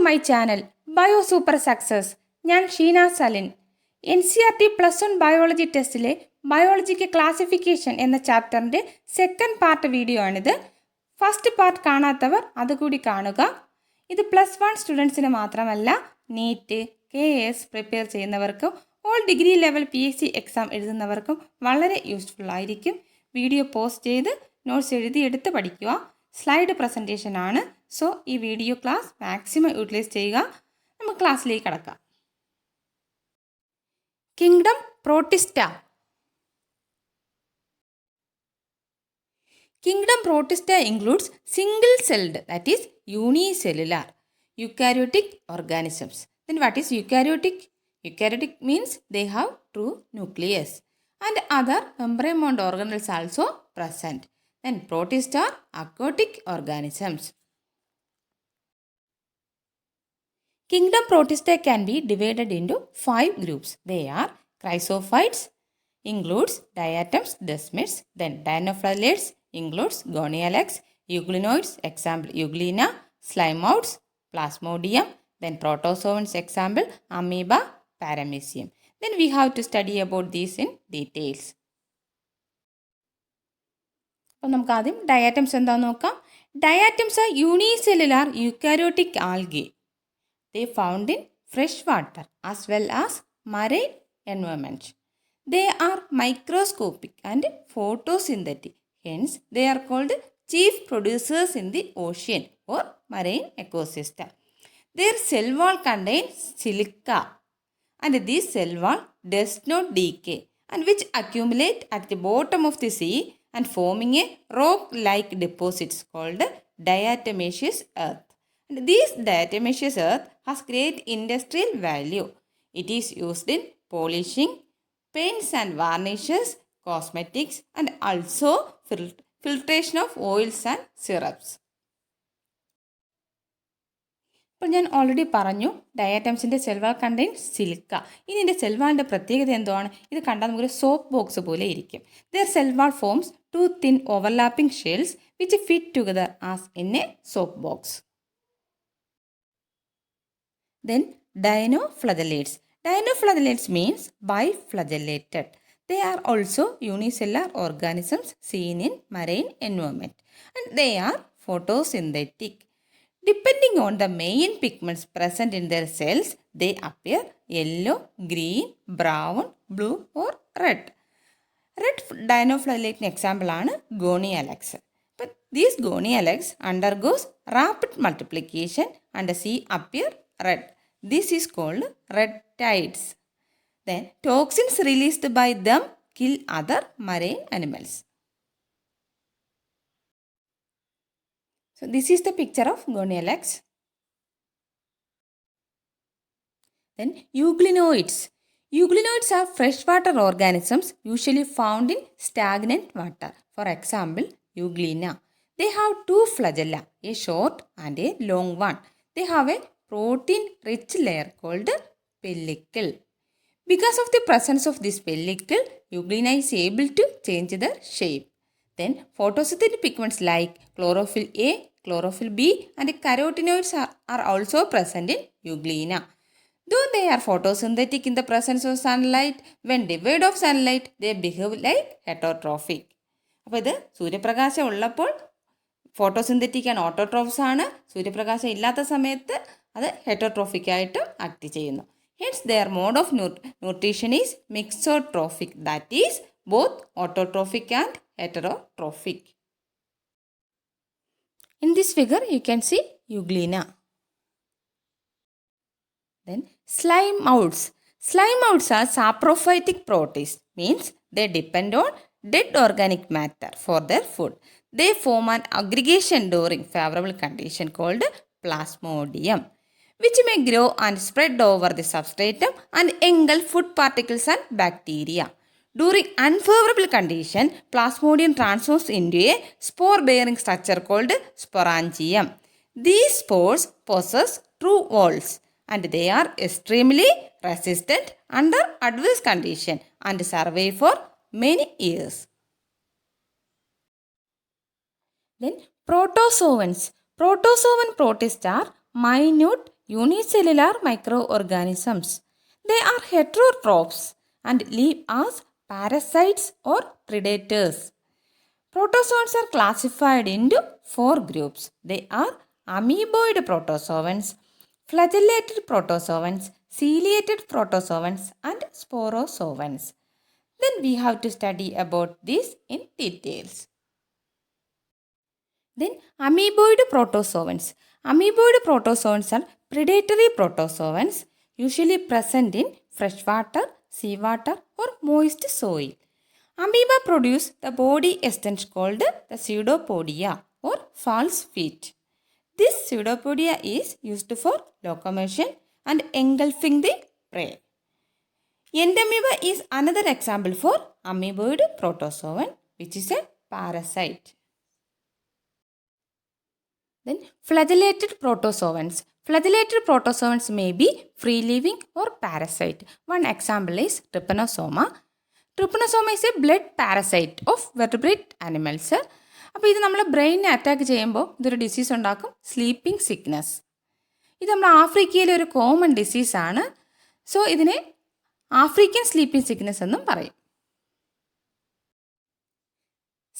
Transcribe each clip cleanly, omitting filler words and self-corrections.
My channel bio super success. ഞാൻ Sheena Salin. NCERT +1 biology ടെസ്റ്റിലെ ബയോളജിക്ക് ക്ലാസിഫിക്കേഷൻ എന്ന ചാപ്റ്ററിൻ്റെ സെക്കൻഡ് പാർട്ട് വീഡിയോ ആണിത്. ഫസ്റ്റ് പാർട്ട് കാണാത്തവർ അതുകൂടി കാണുക. ഇത് +1 സ്റ്റുഡൻസിന് മാത്രമല്ല, നീറ്റ്, KS പ്രിപ്പയർ ചെയ്യുന്നവർക്കും all degree level PSC exam എഴുതുന്നവർക്കും വളരെ യൂസ്ഫുൾ ആയിരിക്കും. വീഡിയോ പോസ്റ്റ് ചെയ്ത് നോട്ട്സ് എഴുതിയെടുത്ത് പഠിക്കുക. സ്ലൈഡ് പ്രസൻറ്റേഷൻ ആണ്. സോ ഈ വീഡിയോ ക്ലാസ് മാക്സിമം യൂട്ടിലൈസ് ചെയ്യുക. നമുക്ക് ക്ലാസ്സിലേക്ക് കടക്കാം. Kingdom Protista. Kingdom Protista includes single-celled, that is unicellular, eukaryotic organisms. Then what is eukaryotic? Eukaryotic means they have true nucleus and other membrane-bound organelles also present. Then protista are aquatic organisms. Kingdom Protista can be divided into 5 groups. They are chrysophytes, includes diatoms, desmids, then dinoflagellates, includes gonialax, euglenoids, example euglena, slimeouts, plasmodium, then protozoans, example amoeba, paramecium. Then we have to study about these in details. അപ്പോൾ നമുക്ക് ആദ്യം diatoms എന്താണെന്ന് നോക്കാം. Diatoms are unicellular eukaryotic algae. They found in fresh water as well as marine environment. They are microscopic and photosynthetic. Hence, they are called chief producers in the ocean or marine ecosystem. Their cell wall contains silica, and this cell wall does not decay and which accumulate at the bottom of the sea and forming a rock-like deposits called diatomaceous earth. And this diatomaceous earth has great industrial value. It is used in polishing, paints and varnishes, cosmetics, and also filtration of oils and syrups. ഇപ്പോൾ ഞാൻ already പറഞ്ഞു ഡയാറ്റംസിൻ്റെ cell wall contain silica. ഇനി ഇതിൻ്റെ സെൽവാളിൻ്റെ പ്രത്യേകത എന്താണ്? ഇത് കണ്ടാൽ നമുക്കൊരു സോപ്പ് ബോക്സ് പോലെ ഇരിക്കും. There cell wall forms 2 thin overlapping shells which fit together as in a soap box. Then dinoflagellates. Dinoflagellates means biflagellated. They are also unicellular organisms seen in marine environment and they are photosynthetic. Depending on the main pigments present in their cells, they appear yellow, green, brown, blue or red. Red dinoflagellate example ആണ് gonialax. But these gonialax undergoes rapid multiplication and see appear red. This is called red tides. Then toxins released by them kill other marine animals. So this is the picture of gonialax. Then euglenoids. Euglenoids are freshwater organisms usually found in stagnant water. For example, euglena. They have 2 flagella, a short and a long one. They have a protein-rich layer called pellicle. Because of the presence of this pellicle, euglena is able to change their shape. Then photosynthetic pigments like chlorophyll A, chlorophyll B and carotenoids are also present in euglena. Though they are photosynthetic in the presence of sunlight, when devoid of sunlight, they behave like heterotrophic. അപ്പോൾ ഇത് സൂര്യപ്രകാശം ഉള്ളപ്പോൾ photosynthetic and autotrophs ആണ്. സൂര്യപ്രകാശം ഇല്ലാത്ത സമയത്ത് അത് heterotrophic ആയിട്ട് ആക്ട് ചെയ്യുന്നു. Hence, their mode of nutrition is mixotrophic, that is both autotrophic and heterotrophic. In this figure, you can see euglena. Then slimeouts. Slimeouts are saprophytic protists, means they depend on dead organic matter for their food. They form an aggregation during favorable condition called plasmodium, which may grow and spread over the substratum and engulf food particles and bacteria. During unfavorable condition, plasmodium transforms into a spore-bearing structure called sporangium. These spores possess true walls and they are extremely resistant under adverse condition and survive for many years. Then protozoans. Protozoan protists are minute unicellular microorganisms. They are heterotrophs and live as parasites or predators. Protozoans are classified into four groups. They are amoeboid protozoans, flagellated protozoans, ciliated protozoans, and sporozoans. Then we have to study about this in details. Then amoeboid protozoans. Amoeboid protozoans are predatory protozoans usually present in freshwater, seawater or moist soil. Amoeba produce the body stench called the pseudopodia or false feet. This pseudopodia is used for locomotion and engulfing the prey. Entamoeba is another example for amoeboid protozoan which is a parasite. Then flagellated protozoans. Flagellated protozoans may be free-living or parasite. One example is Trypanosoma. Trypanosoma is a blood parasite of vertebrate animals. അപ്പോൾ ഇത് നമ്മൾ ബ്രെയിനെ attack ചെയ്യുമ്പോൾ ഇതൊരു disease ഉണ്ടാക്കും, sleeping sickness. ഇത് നമ്മൾ ആഫ്രിക്കയിലെ ഒരു കോമൺ ഡിസീസാണ്. സോ ഇതിനെ ആഫ്രിക്കൻ സ്ലീപ്പിംഗ് സിക്നസ് എന്നും പറയും.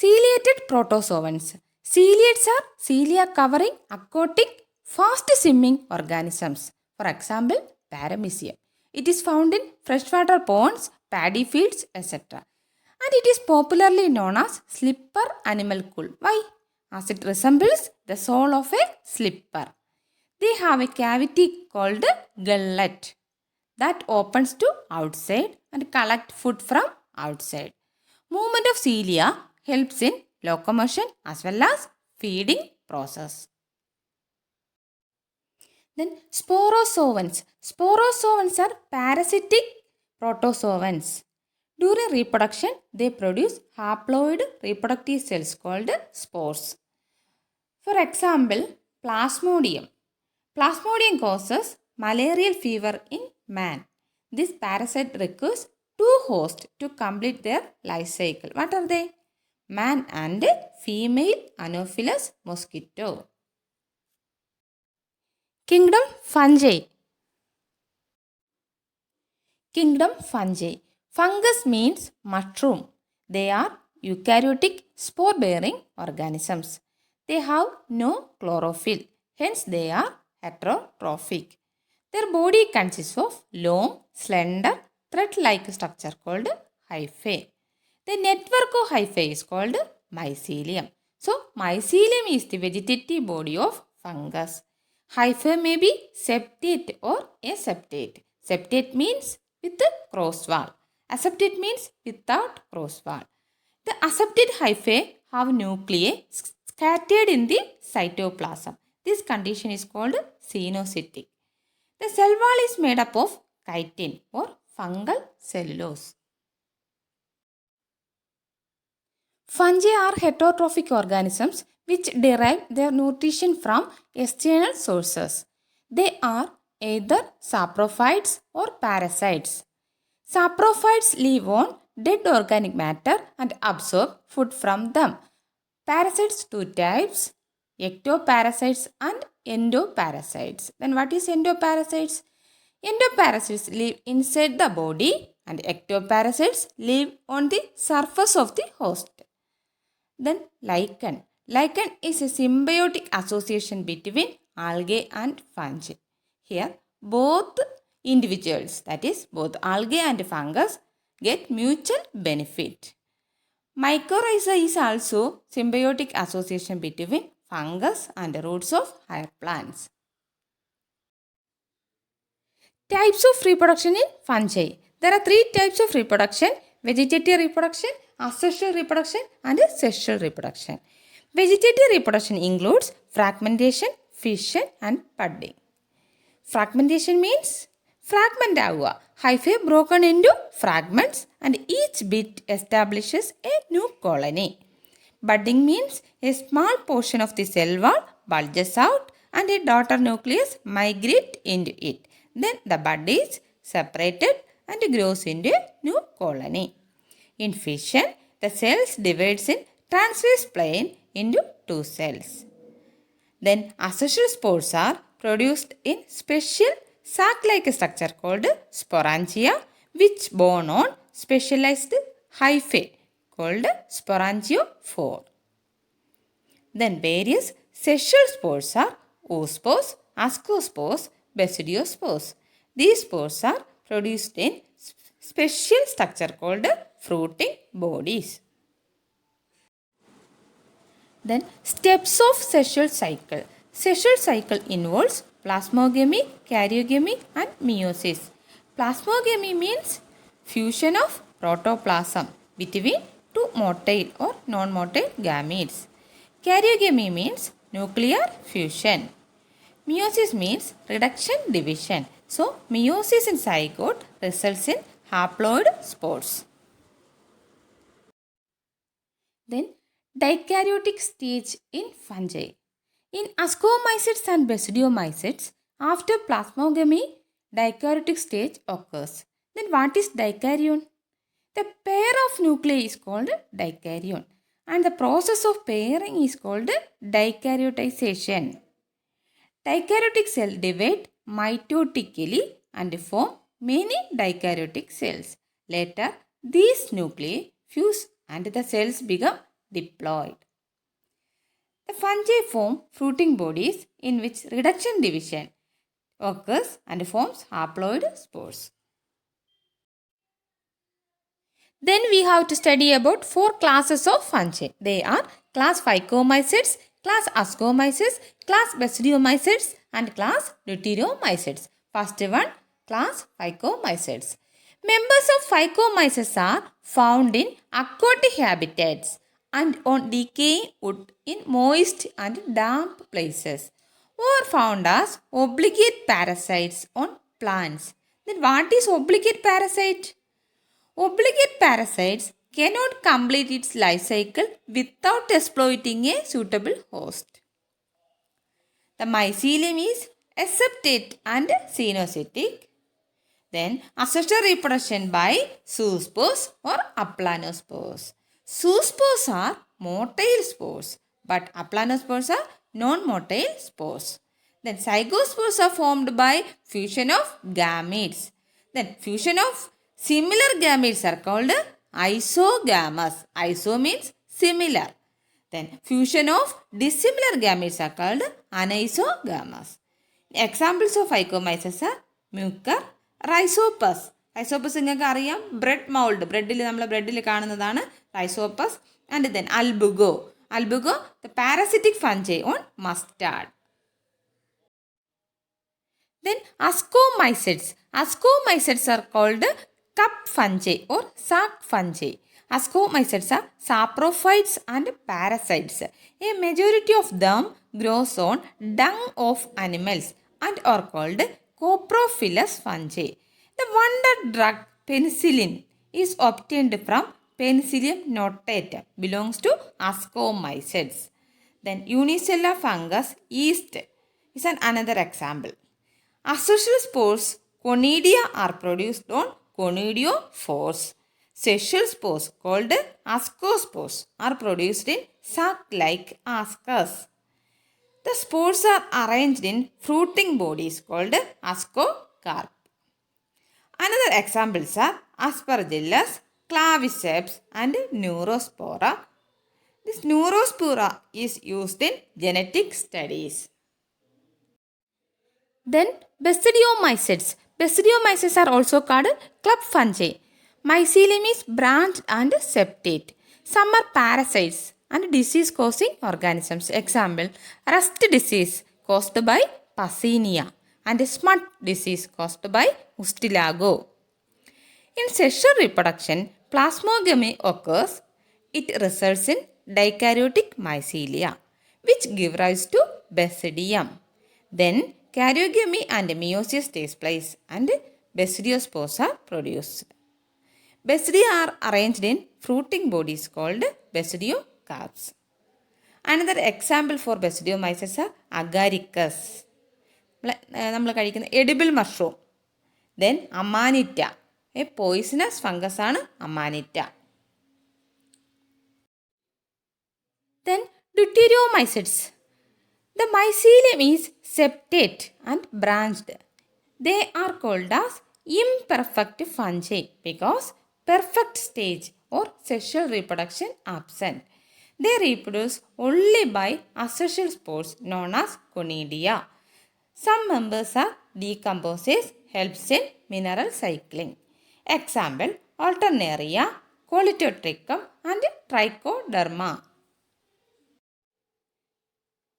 Ciliated protozoans. Ciliates are cilia covering aquatic fast swimming organisms. For example, Paramecium. It is found in freshwater ponds, paddy fields, etc. And it is popularly known as slipper animalcule. Why? As it resembles the sole of a slipper. They have a cavity called gullet that opens to outside and collect food from outside. Movement of cilia helps in locomotion as well as feeding process. Then sporozoans. Sporozoans are parasitic protozoans. During reproduction, they produce haploid reproductive cells called spores. For example, Plasmodium. Plasmodium causes malarial fever in man. This parasite requires two hosts to complete their life cycle. What are they? Man and female Anopheles mosquito. Kingdom fungi. Kingdom fungi. Fungus means mushroom. They are eukaryotic spore-bearing organisms. They have no chlorophyll, hence they are heterotrophic. Their body consists of long, slender, thread-like structure called hyphae. The network of hyphae is called mycelium. So, mycelium is the vegetative body of fungus. Hyphae may be septate or aseptate. Septate means with a cross wall. Aseptate means without cross wall. The aseptate hyphae have nuclei scattered in the cytoplasm. This condition is called cenocytic. The cell wall is made up of chitin or fungal cellulose. Fungi are heterotrophic organisms which derive their nutrition from external sources. They are either saprophytes or parasites. Saprophytes live on dead organic matter and absorb food from them. Parasites two types, ectoparasites and endoparasites. Then what is endoparasites? Endoparasites live inside the body and ectoparasites live on the surface of the host. Then lichen. Lichen is a symbiotic association between algae and fungi. Here both individuals, that is both algae and fungus, get mutual benefit. Mycorrhiza is also symbiotic association between fungus and roots of higher plants. Types of reproduction in fungi. There are three types of reproduction: vegetative reproduction, asexual reproduction and sexual reproduction. Vegetative reproduction includes fragmentation, fission and budding. Fragmentation means fragment ആവുക. Hyphae broken into fragments and each bit establishes a new colony. Budding means a small portion of the cell wall bulges out and a daughter nucleus migrates into it. Then the bud is separated and grows into a new colony. In fission, the cells divides in transverse plane into two cells. Then asexual spores are produced in special sac-like structure called sporangia, which borne on specialized hyphae called sporangiophore. Then various sexual spores are oospores, ascospores, basidiospores. These spores are produced in special structure called fruiting bodies. Then steps of sexual cycle. Sexual cycle involves plasmogamy, karyogamy and meiosis. Plasmogamy means fusion of protoplasm between two motile or non-motile gametes. Karyogamy means nuclear fusion. Meiosis means reduction division. So meiosis in zygote results in haploid spores. Then dikaryotic stage in fungi. In ascomycetes and basidiomycetes, after plasmogamy, dikaryotic stage occurs. Then what is dikaryon? The pair of nuclei is called dikaryon, and the process of pairing is called dikaryotization. Dikaryotic cells divide mitotically and form many dikaryotic cells. Later, these nuclei fuse and the cells become diploid. The fungi form fruiting bodies in which reduction division occurs and forms haploid spores. Then we have to study about 4 classes of fungi. They are class Phycomycetes, class Ascomycetes, class Basidiomycetes and class Deuteromycetes. First one, class Phycomycetes. Members of Phycomycetes are found in aquatic habitats and on decaying wood in moist and damp places, or found as obligate parasites on plants. Then what is obligate parasite? Obligate parasites cannot complete its life cycle without exploiting a suitable host. The mycelium is aseptate and cenocytic. Then asexual reproduction by zoospores or aplanospores. Zoospores are motile spores, but aplanospores are non-motile spores. Then zygospores are formed by fusion of gametes. Then fusion of similar gametes are called isogamous. Iso means similar. Then fusion of dissimilar gametes are called anisogamous. Examples of Phycomycetes are Mucor, Rhizopus. Rhizopus നിങ്ങൾക്ക് അറിയാം bread mould ബ്രെഡിൽ കാണുന്നതാണ് Rhizopus. And then Albugo. Albugo, the parasitic fungi on mustard. Then ascomycetes. Ascomycetes are called cup fungi or sac fungi. Ascomycetes are saprophytes and parasites. A majority of them grows on dung of animals and are called coprophilous fungi. The wonder drug penicillin is obtained from Penicillium notatum, belongs to Ascomycetes. Then unicellular fungus yeast is another example. Asexual spores Conidia are produced on conidiophores. Sexual spores called ascospores are produced in sac-like ascus. The spores are arranged in fruiting bodies called ascocarp. Another examples are Aspergillus, Claviceps and Neurospora. This Neurospora is used in genetic studies. Then Basidiomycetes. Basidiomycetes are also called club fungi. Mycelium is branched and septate. Some are parasites and disease causing organisms. Example, rust disease caused by Pasinia and smut disease caused by Mustilago. In sexual reproduction, plasmogamy occurs. It results in dikaryotic mycelia, which give rise to basidium. Then karyogamy and meiosis takes place and basidiospores are produced. Basidia are arranged in fruiting bodies called basidiocarps. Another example for basidiomycetes are agaricus. നമ്മൾ കഴിക്കുന്ന edible mushroom. Then amanita. A poisonous fungus ആണ് amanita. Then deuteromycetes. The mycelium is septate and branched. They are called as imperfect fungi because perfect stage or sexual reproduction absent. They reproduce only by asexual spores known as conidia. Some members are decomposers, helps in mineral cycling. Example, Alternaria, Coleotrichum and Trichoderma.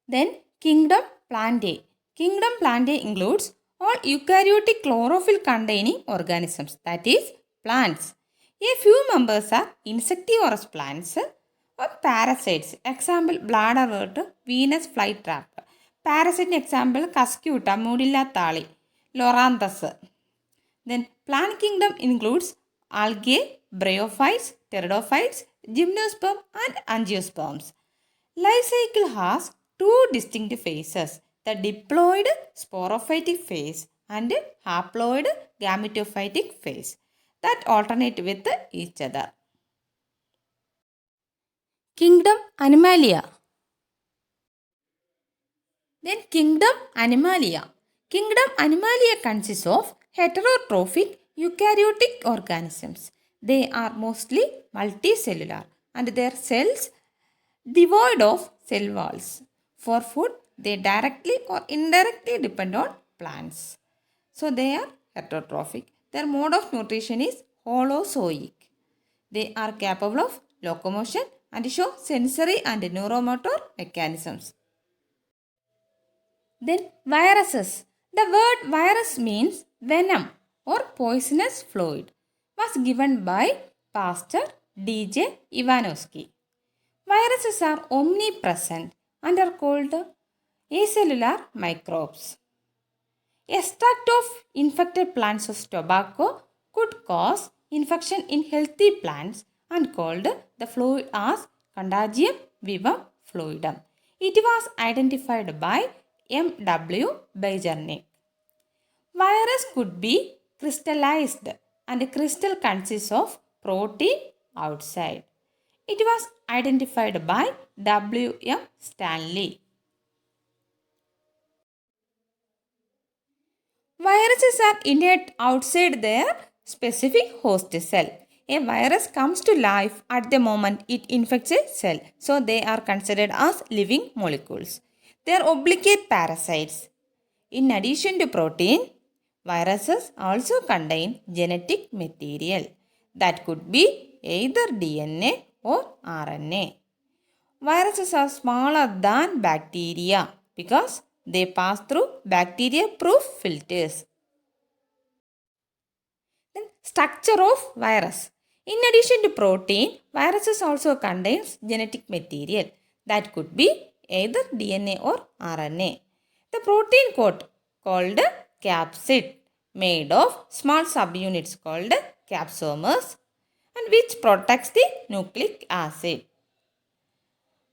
Then Kingdom Plantae. Kingdom Plantae includes all eukaryotic chlorophyll containing organisms, that is plants. A few members are insectivorous plants or parasites. Example, bladderwort, Venus flytrap. Parasite example, Cuscuta, Mudilla thali, Loranthus. Then plant kingdom includes algae, bryophytes, pteridophytes, gymnosperm and angiosperms. Life cycle has two distinct phases, the diploid sporophytic phase and haploid gametophytic phase that alternate with each other. Kingdom Animalia. Then Kingdom Animalia. Kingdom Animalia consists of heterotrophic eukaryotic organisms. They are mostly multicellular and their cells devoid of cell walls. For food, they directly or indirectly depend on plants. So they are heterotrophic. Their mode of nutrition is holozoic. They are capable of locomotion and show sensory and neuromotor mechanisms. Then viruses. The word virus means venom or poisonous fluid. Was given by Pastor D.J. Ivanovsky. Viruses are omnipresent and are called acellular microbes. Extract of infected plants of tobacco could cause infection in healthy plants and called the fluid as Contagium vivum fluidum. It was identified by M.W. Bejernik. Virus could be crystallized and crystal consists of protein outside. It was identified by W. M. Stanley. Viruses are innate outside their specific host cell. A virus comes to life at the moment it infects a cell, so they are considered as living molecules. They are obligate parasites. In addition to protein, viruses also contain genetic material that could be either DNA or RNA. Viruses are smaller than bacteria because they pass through bacteria-proof filters. Then structure of virus. In addition to protein, viruses also contains genetic material that could be either DNA or RNA. The protein coat called capsid made of small subunits called capsomers and which protects the nucleic acid.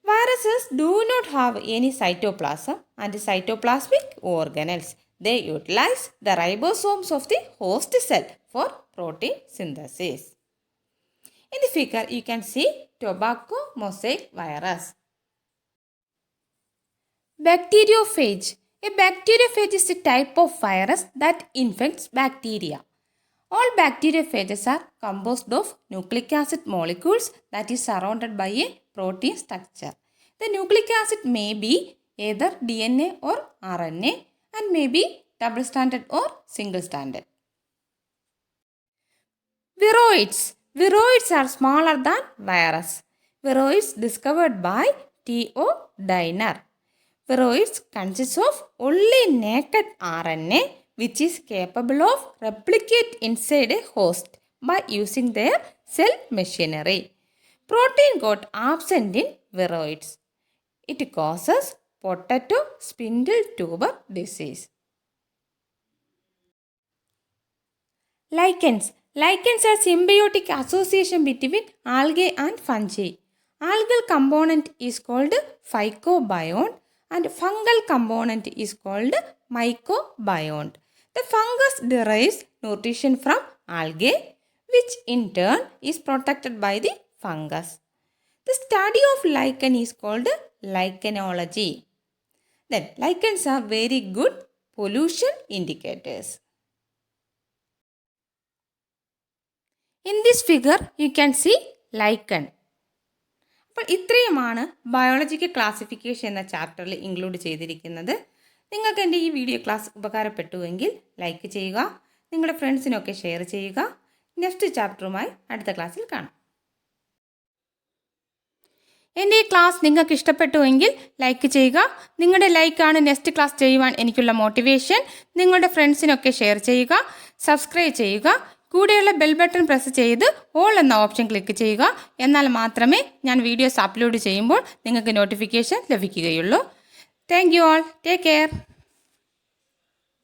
Viruses do not have any cytoplasm and cytoplasmic organelles. They utilize the ribosomes of the host cell for protein synthesis. In the figure, you can see tobacco mosaic virus. Bacteriophage. A bacteriophage is a type of virus that infects bacteria. All bacteriophages are composed of nucleic acid molecules that is surrounded by a protein structure. The nucleic acid may be either DNA or RNA and may be double-stranded or single-stranded. Viroids. Viroids are smaller than virus. Viroids discovered by T.O. Diner. Viroids consist of only naked RNA which is capable of replicate inside a host by using their cell machinery. Protein got absent in viroids. It causes potato spindle tuber disease. Lichens. Lichens are symbiotic association between algae and fungi. Algal component is called phycobiont and fungal component is called mycobiont. The fungus derives nutrition from algae, which in turn is protected by the fungus. The study of lichen is called lichenology. Then lichens are very good pollution indicators. In this figure, you can see lichen. അപ്പോൾ ഇത്രയുമാണ് biological classification എന്ന ചാപ്റ്ററിൽ include ചെയ്തിരിക്കുന്നത്. നിങ്ങൾക്ക് എൻ്റെ ഈ video class ഉപകാരപ്പെട്ടുവെങ്കിൽ like ചെയ്യുക, നിങ്ങളുടെ ഫ്രണ്ട്സിനൊക്കെ ഷെയർ ചെയ്യുക. നെക്സ്റ്റ് ചാപ്റ്ററുമായി അടുത്ത ക്ലാസ്സിൽ കാണാം. എൻ്റെ ഈ ക്ലാസ് നിങ്ങൾക്ക് ഇഷ്ടപ്പെട്ടുവെങ്കിൽ ലൈക്ക് ചെയ്യുക. നിങ്ങളുടെ ലൈക്കാണ് നെക്സ്റ്റ് ക്ലാസ് ചെയ്യുവാൻ എനിക്കുള്ള മോട്ടിവേഷൻ. നിങ്ങളുടെ ഫ്രണ്ട്സിനൊക്കെ ഷെയർ ചെയ്യുക, സബ്സ്ക്രൈബ് ചെയ്യുക. കൂടെയുള്ള ബെൽ ബട്ടൺ പ്രസ് ചെയ്ത് ഓൾ എന്ന ഓപ്ഷൻ ക്ലിക്ക് ചെയ്യുക. എന്നാൽ മാത്രമേ ഞാൻ വീഡിയോസ് അപ്ലോഡ് ചെയ്യുമ്പോൾ നിങ്ങൾക്ക് നോട്ടിഫിക്കേഷൻ ലഭിക്കുകയുള്ളൂ. Thank you all. Take care.